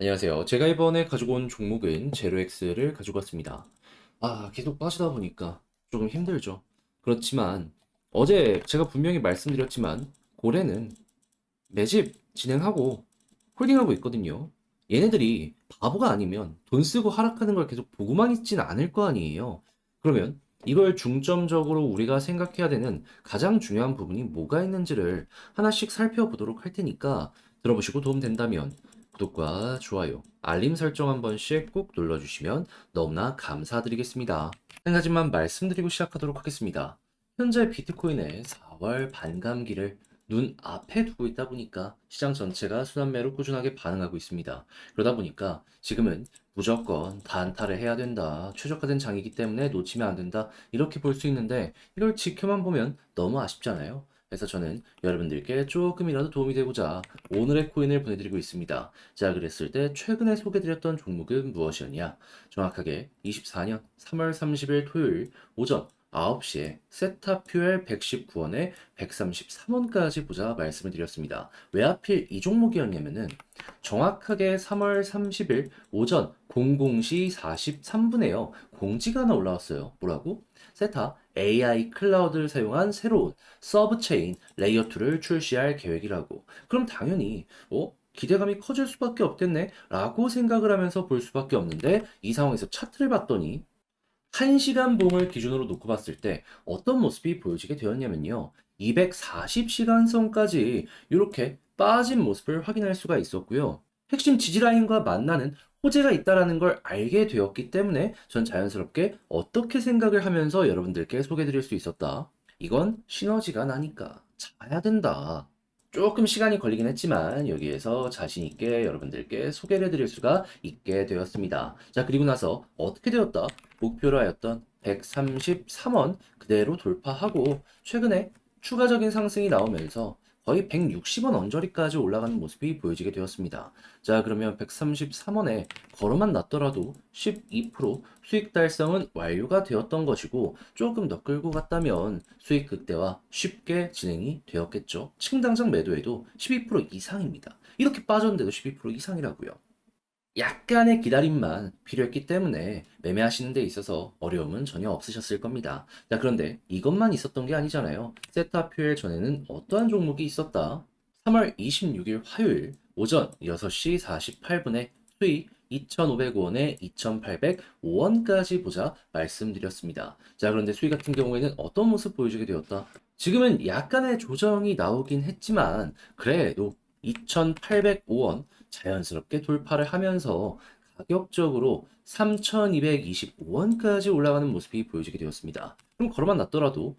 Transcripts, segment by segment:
안녕하세요. 제가 이번에 가지고 온 종목은 제로엑스를 가지고 왔습니다. 계속 빠지다 보니까 조금 힘들죠. 그렇지만 어제 제가 분명히 말씀드렸지만 고래는 매집 진행하고 홀딩하고 있거든요. 얘네들이 바보가 아니면 돈 쓰고 하락하는 걸 계속 보고만 있진 않을 거 아니에요. 그러면 이걸 중점적으로 우리가 생각해야 되는 가장 중요한 부분이 뭐가 있는지를 하나씩 살펴보도록 할 테니까 들어보시고 도움 된다면 구독과 좋아요, 알림 설정 한 번씩 꼭 눌러주시면 너무나 감사드리겠습니다. 한 가지만 말씀드리고 시작하도록 하겠습니다. 현재 비트코인의 4월 반감기를 눈앞에 두고 있다 보니까 시장 전체가 순환매로 꾸준하게 반응하고 있습니다. 그러다 보니까 지금은 무조건 단타를 해야 된다. 최적화된 장이기 때문에 놓치면 안 된다. 이렇게 볼 수 있는데 이걸 지켜만 보면 너무 아쉽잖아요. 그래서 저는 여러분들께 조금이라도 도움이 되고자 오늘의 코인을 보내드리고 있습니다. 자, 그랬을 때 최근에 소개드렸던 종목은 무엇이었냐? 정확하게 24년 3월 30일 토요일 오전 9시에 세타퓨엘 119원에 133원까지 보자 말씀을 드렸습니다. 왜 하필 이 종목이었냐면은 정확하게 3월 30일 오전 00시 43분에요. 공지가 하나 올라왔어요. 뭐라고? 세타 AI 클라우드를 사용한 새로운 서브체인 레이어 2를 출시할 계획이라고. 그럼 당연히 기대감이 커질 수밖에 없겠네 라고 생각을 하면서 볼 수밖에 없는데 이 상황에서 차트를 봤더니 1시간 봉을 기준으로 놓고 봤을 때 어떤 모습이 보여지게 되었냐면요. 240시간선까지 이렇게 빠진 모습을 확인할 수가 있었고요. 핵심 지지라인과 만나는 호재가 있다라는 걸 알게 되었기 때문에 전 자연스럽게 어떻게 생각을 하면서 여러분들께 소개해 드릴 수 있었다. 이건 시너지가 나니까 자야 된다. 조금 시간이 걸리긴 했지만 여기에서 자신 있게 여러분들께 소개를 해드릴 수가 있게 되었습니다. 자, 그리고 나서 어떻게 되었다? 목표로 하였던 133원 그대로 돌파하고 최근에 추가적인 상승이 나오면서 거의 160원 언저리까지 올라가는 모습이 보여지게 되었습니다. 자, 그러면 133원에 걸어만 놨더라도 12% 수익 달성은 완료가 되었던 것이고 조금 더 끌고 갔다면 수익 극대화 쉽게 진행이 되었겠죠. 지금 당장 매도해도 12% 이상입니다. 이렇게 빠졌는데도 12% 이상이라고요. 약간의 기다림만 필요했기 때문에 매매하시는 데 있어서 어려움은 전혀 없으셨을 겁니다. 자, 그런데 이것만 있었던 게 아니잖아요. 세타표일 전에는 어떠한 종목이 있었다? 3월 26일 화요일 오전 6시 48분에 수익 2,500원에 2,805원까지 보자 말씀드렸습니다. 자, 그런데 수익 같은 경우에는 어떤 모습 보여주게 되었다? 지금은 약간의 조정이 나오긴 했지만 그래도 2,805원 자연스럽게 돌파를 하면서 가격적으로 3,225원까지 올라가는 모습이 보여지게 되었습니다. 그럼 걸어만 놨더라도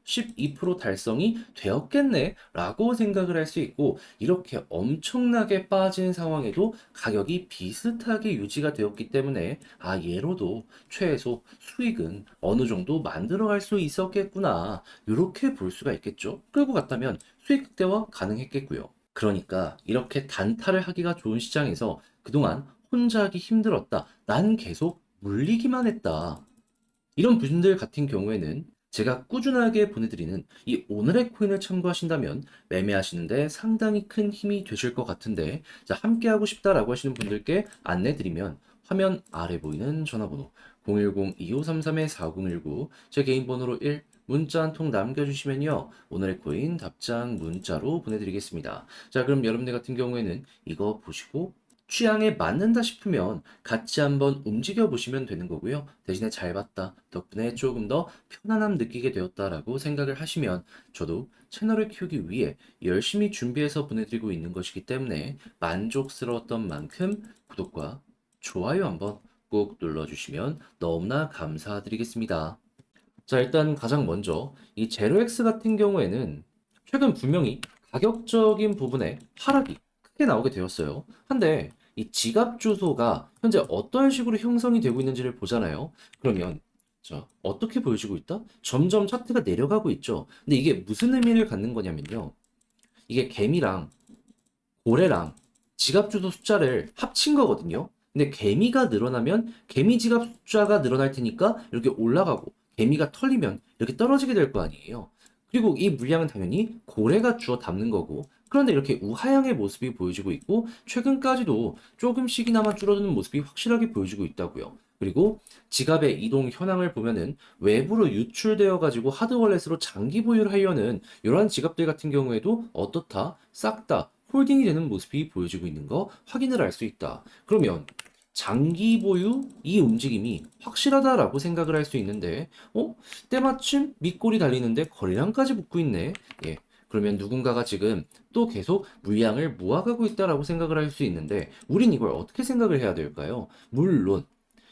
12% 달성이 되었겠네 라고 생각을 할 수 있고 이렇게 엄청나게 빠진 상황에도 가격이 비슷하게 유지가 되었기 때문에 얘로도 최소 수익은 어느 정도 만들어 갈 수 있었겠구나 이렇게 볼 수가 있겠죠. 끌고 갔다면 수익 극대화 가능했겠고요. 그러니까 이렇게 단타를 하기가 좋은 시장에서 그동안 혼자 하기 힘들었다. 난 계속 물리기만 했다. 이런 분들 같은 경우에는 제가 꾸준하게 보내드리는 이 오늘의 코인을 참고하신다면 매매하시는데 상당히 큰 힘이 되실 것 같은데 자, 함께 하고 싶다라고 하시는 분들께 안내드리면 화면 아래 보이는 전화번호 010-2533-4019 제 개인 번호로 1 문자 한 통 남겨주시면요. 오늘의 코인 답장 문자로 보내드리겠습니다. 자, 그럼 여러분들 같은 경우에는 이거 보시고 취향에 맞는다 싶으면 같이 한번 움직여 보시면 되는 거고요. 대신에 잘 봤다. 덕분에 조금 더 편안함 느끼게 되었다라고 생각을 하시면 저도 채널을 키우기 위해 열심히 준비해서 보내드리고 있는 것이기 때문에 만족스러웠던 만큼 구독과 좋아요 한번 꼭 눌러주시면 너무나 감사드리겠습니다. 자, 일단 가장 먼저 이 제로엑스 같은 경우에는 최근 분명히 가격적인 부분에 하락이 크게 나오게 되었어요. 한데 이 지갑 주소가 현재 어떤 식으로 형성이 되고 있는지를 보잖아요. 그러면 자, 어떻게 보여지고 있다? 점점 차트가 내려가고 있죠. 근데 이게 무슨 의미를 갖는 거냐면요. 이게 개미랑 고래랑 지갑 주소 숫자를 합친 거거든요. 근데 개미가 늘어나면 개미 지갑 숫자가 늘어날 테니까 이렇게 올라가고 개미가 털리면 이렇게 떨어지게 될 거 아니에요. 그리고 이 물량은 당연히 고래가 주워 담는 거고 그런데 이렇게 우하향의 모습이 보여지고 있고 최근까지도 조금씩이나마 줄어드는 모습이 확실하게 보여지고 있다고요. 그리고 지갑의 이동 현황을 보면은 외부로 유출되어 가지고 하드월렛으로 장기 보유를 하려는 이러한 지갑들 같은 경우에도 어떻다? 싹 다 홀딩이 되는 모습이 보여지고 있는 거 확인을 할 수 있다. 그러면 장기 보유 이 움직임이 확실하다라고 생각을 할 수 있는데, 때마침 밑골이 달리는데 거래량까지 붙고 있네. 예. 그러면 누군가가 지금 또 계속 물량을 모아가고 있다라고 생각을 할 수 있는데, 우린 이걸 어떻게 생각을 해야 될까요? 물론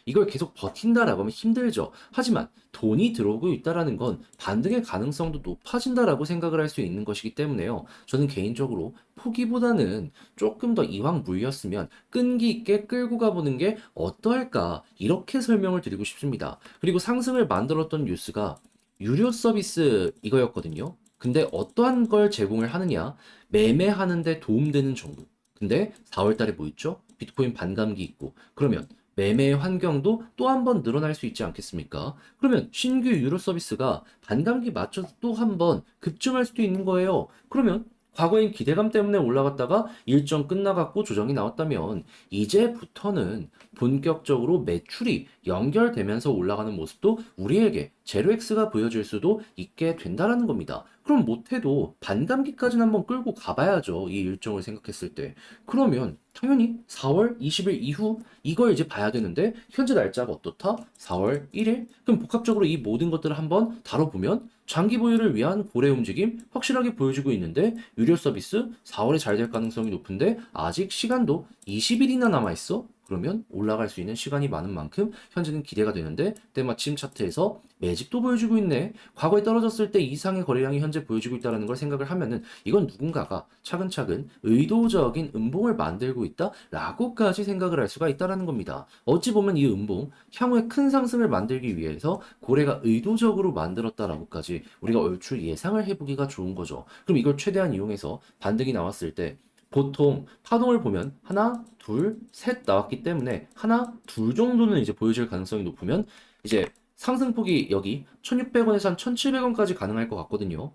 이걸 계속 버틴다라고 하면 힘들죠. 하지만 돈이 들어오고 있다라는 건 반등의 가능성도 높아진다라고 생각을 할 수 있는 것이기 때문에요. 저는 개인적으로 포기보다는 조금 더 이왕 물렸으면 끈기 있게 끌고 가보는 게 어떠할까? 이렇게 설명을 드리고 싶습니다. 그리고 상승을 만들었던 뉴스가 유료 서비스 이거였거든요. 근데 어떠한 걸 제공을 하느냐? 매매하는데 도움되는 정보. 근데 4월 달에 뭐 있죠? 비트코인 반감기 있고. 그러면 매매 환경도 또 한 번 늘어날 수 있지 않겠습니까? 그러면 신규 유료 서비스가 반감기 맞춰서 또 한 번 급증할 수도 있는 거예요. 그러면 과거엔 기대감 때문에 올라갔다가 일정 끝나갖고 조정이 나왔다면 이제부터는 본격적으로 매출이 연결되면서 올라가는 모습도 우리에게 제로엑스가 보여줄 수도 있게 된다라는 겁니다. 그럼 못해도 반감기까지는 한번 끌고 가봐야죠. 이 일정을 생각했을 때. 그러면 당연히 4월 20일 이후 이걸 이제 봐야 되는데 현재 날짜가 어떻다? 4월 1일? 그럼 복합적으로 이 모든 것들을 한번 다뤄보면 장기 보유를 위한 고래 움직임 확실하게 보여주고 있는데 유료 서비스 4월에 잘 될 가능성이 높은데 아직 시간도 20일이나 남아있어? 그러면 올라갈 수 있는 시간이 많은 만큼 현재는 기대가 되는데 때마침 차트에서 매집도 보여주고 있네. 과거에 떨어졌을 때 이상의 거래량이 현재 보여주고 있다는 걸 생각을 하면은 이건 누군가가 차근차근 의도적인 음봉을 만들고 있다라고까지 생각을 할 수가 있다라는 겁니다. 어찌 보면 이 음봉 향후에 큰 상승을 만들기 위해서 고래가 의도적으로 만들었다라고까지 우리가 얼추 예상을 해보기가 좋은 거죠. 그럼 이걸 최대한 이용해서 반등이 나왔을 때 보통 파동을 보면 하나, 둘, 셋 나왔기 때문에 하나, 둘 정도는 이제 보여질 가능성이 높으면 이제 상승폭이 여기 1600원에서 한 1700원까지 가능할 것 같거든요.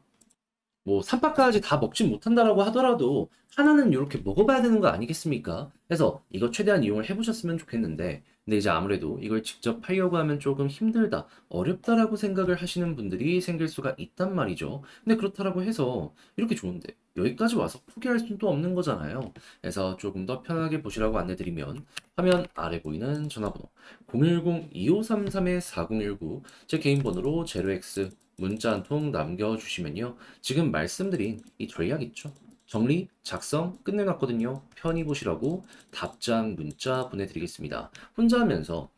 뭐 3파까지 다 먹진 못한다라고 하더라도 하나는 이렇게 먹어봐야 되는 거 아니겠습니까? 그래서 이거 최대한 이용을 해보셨으면 좋겠는데 근데 이제 아무래도 이걸 직접 하려고 하면 조금 힘들다, 어렵다라고 생각을 하시는 분들이 생길 수가 있단 말이죠. 근데 그렇다라고 해서 이렇게 좋은데 여기까지 와서 포기할 수는 또 없는 거잖아요. 그래서 조금 더 편하게 보시라고 안내드리면 화면 아래 보이는 전화번호 010-2533-4019 제 개인 번호로 제로엑스 문자 한 통 남겨주시면요. 지금 말씀드린 이 전략 있죠? 정리, 작성 끝내놨거든요. 편히 보시라고 답장 문자 보내드리겠습니다. 혼자 하면서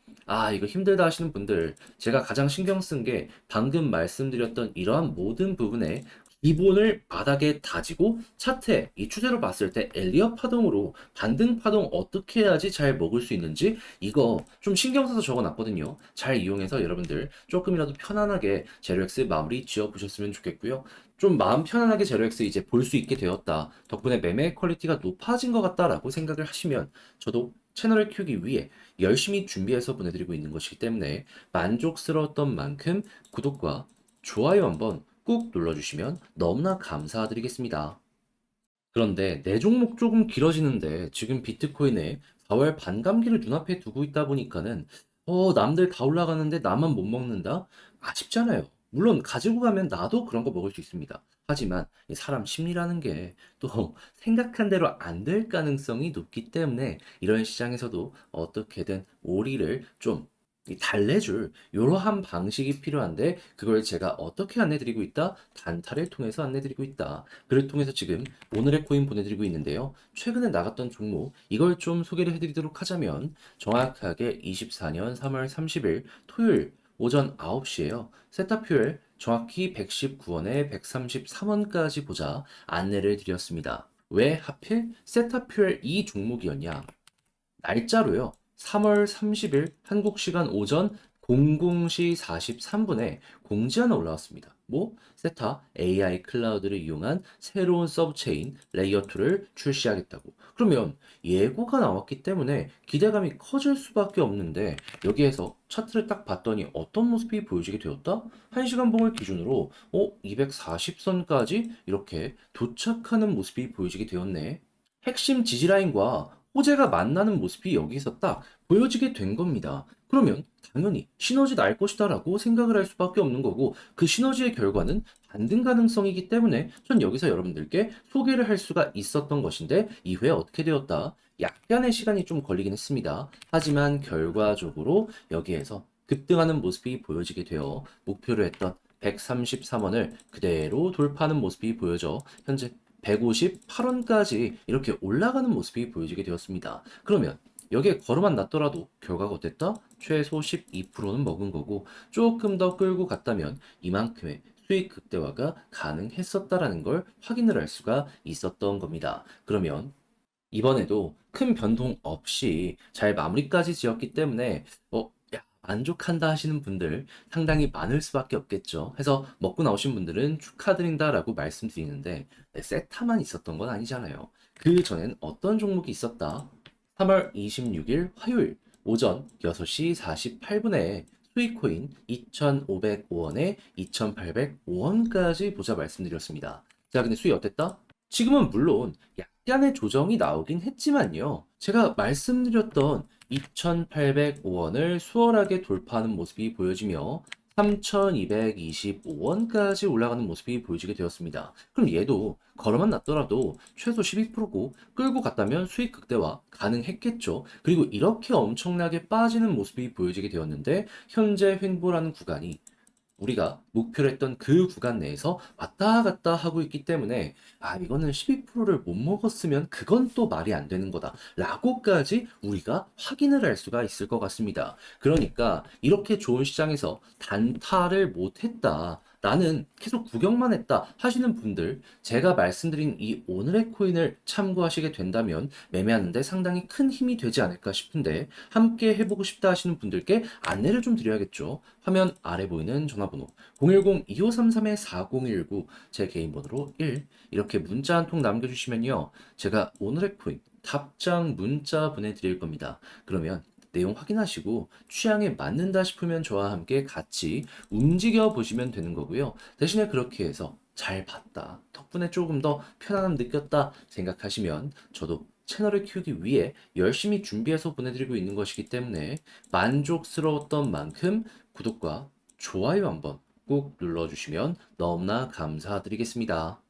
이거 힘들다 하시는 분들 제가 가장 신경 쓴 게 방금 말씀드렸던 이러한 모든 부분에 기본을 바닥에 다지고 차트에 이 추세로 봤을 때 엘리엇 파동으로 반등 파동 어떻게 해야지 잘 먹을 수 있는지 이거 좀 신경 써서 적어놨거든요. 잘 이용해서 여러분들 조금이라도 편안하게 제로엑스 마무리 지어보셨으면 좋겠고요. 좀 마음 편안하게 제로엑스 이제 볼 수 있게 되었다. 덕분에 매매 퀄리티가 높아진 것 같다라고 생각을 하시면 저도 채널을 키우기 위해 열심히 준비해서 보내드리고 있는 것이기 때문에 만족스러웠던 만큼 구독과 좋아요 한번 꾹 눌러주시면 너무나 감사드리겠습니다. 그런데 내 종목 조금 길어지는데 지금 비트코인에 4월 반감기를 눈앞에 두고 있다 보니까는 남들 다 올라가는데 나만 못 먹는다? 아쉽잖아요. 물론 가지고 가면 나도 그런 거 먹을 수 있습니다. 하지만 이 사람 심리라는 게 또 생각한 대로 안 될 가능성이 높기 때문에 이런 시장에서도 어떻게든 오리를 좀 이 달래줄 이러한 방식이 필요한데 그걸 제가 어떻게 안내드리고 있다? 단타를 통해서 안내드리고 있다. 그를 통해서 지금 오늘의 코인 보내드리고 있는데요. 최근에 나갔던 종목 이걸 좀 소개를 해드리도록 하자면 정확하게 24년 3월 30일 토요일 오전 9시에요. 세타퓨엘 정확히 119원에 133원까지 보자 안내를 드렸습니다. 왜 하필 세타퓨엘 이 종목이었냐? 날짜로요. 3월 30일 한국 시간 오전 00시 43분에 공지 하나 올라왔습니다. 뭐 세타 AI 클라우드를 이용한 새로운 서브체인 레이어 2를 출시하겠다고. 그러면 예고가 나왔기 때문에 기대감이 커질 수밖에 없는데 여기에서 차트를 딱 봤더니 어떤 모습이 보여지게 되었다? 1시간 봉을 기준으로 240선까지 이렇게 도착하는 모습이 보여지게 되었네. 핵심 지지라인과 호재가 만나는 모습이 여기서 딱 보여지게 된 겁니다. 그러면 당연히 시너지 날 것이다라고 생각을 할 수밖에 없는 거고 그 시너지의 결과는 반등 가능성이기 때문에 전 여기서 여러분들께 소개를 할 수가 있었던 것인데 이후에 어떻게 되었다? 약간의 시간이 좀 걸리긴 했습니다. 하지만 결과적으로 여기에서 급등하는 모습이 보여지게 되어 목표로 했던 133원을 그대로 돌파하는 모습이 보여져 현재 158원까지 이렇게 올라가는 모습이 보여지게 되었습니다. 그러면 여기에 걸어만 놨더라도 결과가 어땠다? 최소 12%는 먹은 거고 조금 더 끌고 갔다면 이만큼의 수익 극대화가 가능했었다라는 걸 확인을 할 수가 있었던 겁니다. 그러면 이번에도 큰 변동 없이 잘 마무리까지 지었기 때문에 야, 만족한다 하시는 분들 상당히 많을 수밖에 없겠죠. 해서 먹고 나오신 분들은 축하드린다라고 말씀드리는데 세타만 있었던 건 아니잖아요. 그 전엔 어떤 종목이 있었다? 3월 26일 화요일 오전 6시 48분에 수익코인 2,505원에 2,805원까지 보자 말씀드렸습니다. 자, 근데 수익 어땠다? 지금은 물론 약간의 조정이 나오긴 했지만요. 제가 말씀드렸던 2,805원을 수월하게 돌파하는 모습이 보여지며 3,225원까지 올라가는 모습이 보여지게 되었습니다. 그럼 얘도 걸어만 놨더라도 최소 12%고 끌고 갔다면 수익 극대화 가능했겠죠. 그리고 이렇게 엄청나게 빠지는 모습이 보여지게 되었는데 현재 횡보라는 구간이 우리가 목표로 했던 그 구간 내에서 왔다 갔다 하고 있기 때문에 이거는 12%를 못 먹었으면 그건 또 말이 안 되는 거다 라고까지 우리가 확인을 할 수가 있을 것 같습니다. 그러니까 이렇게 좋은 시장에서 단타를 못 했다, 나는 계속 구경만 했다 하시는 분들, 제가 말씀드린 이 오늘의 코인을 참고하시게 된다면 매매하는데 상당히 큰 힘이 되지 않을까 싶은데 함께 해보고 싶다 하시는 분들께 안내를 좀 드려야겠죠. 화면 아래 보이는 전화번호 010-2533-4019 제 개인 번호로 1 이렇게 문자 한 통 남겨주시면요. 제가 오늘의 코인 답장 문자 보내드릴 겁니다. 그러면 내용 확인하시고 취향에 맞는다 싶으면 저와 함께 같이 움직여 보시면 되는 거고요. 대신에 그렇게 해서 잘 봤다, 덕분에 조금 더 편안함 느꼈다 생각하시면 저도 채널을 키우기 위해 열심히 준비해서 보내드리고 있는 것이기 때문에 만족스러웠던 만큼 구독과 좋아요 한번 꼭 눌러주시면 너무나 감사드리겠습니다.